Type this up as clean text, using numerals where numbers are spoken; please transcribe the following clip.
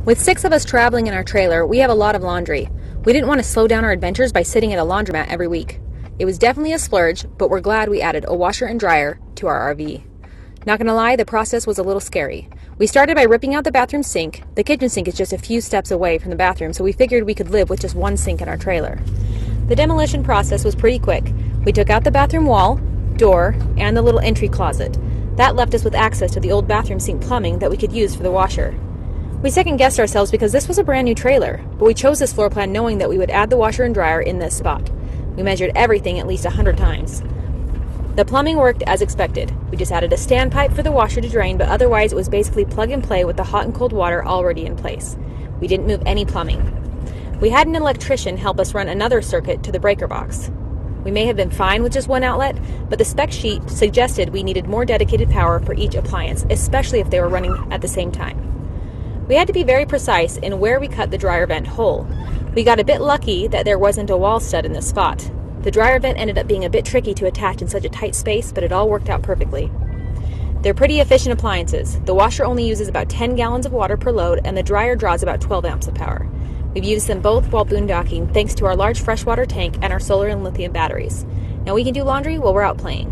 With 6 of us traveling in our trailer, we have a lot of laundry. We didn't want to slow down our adventures by sitting at a laundromat every week. It was definitely a splurge, but we're glad we added a washer and dryer to our RV. Not gonna lie, the process was a little scary. We started by ripping out the bathroom sink. The kitchen sink is just a few steps away from the bathroom, so we figured we could live with just one sink in our trailer. The demolition process was pretty quick. We took out the bathroom wall, door, and the little entry closet. That left us with access to the old bathroom sink plumbing that we could use for the washer. We second-guessed ourselves because this was a brand new trailer, but we chose this floor plan knowing that we would add the washer and dryer in this spot. We measured everything at least 100 times. The plumbing worked as expected. We just added a standpipe for the washer to drain, but otherwise it was basically plug and play with the hot and cold water already in place. We didn't move any plumbing. We had an electrician help us run another circuit to the breaker box. We may have been fine with just one outlet, but the spec sheet suggested we needed more dedicated power for each appliance, especially if they were running at the same time. We had to be very precise in where we cut the dryer vent hole. We got a bit lucky that there wasn't a wall stud in this spot. The dryer vent ended up being a bit tricky to attach in such a tight space, but it all worked out perfectly. They're pretty efficient appliances. The washer only uses about 10 gallons of water per load, and the dryer draws about 12 amps of power. We've used them both while boondocking thanks to our large freshwater tank and our solar and lithium batteries. Now we can do laundry while we're out playing.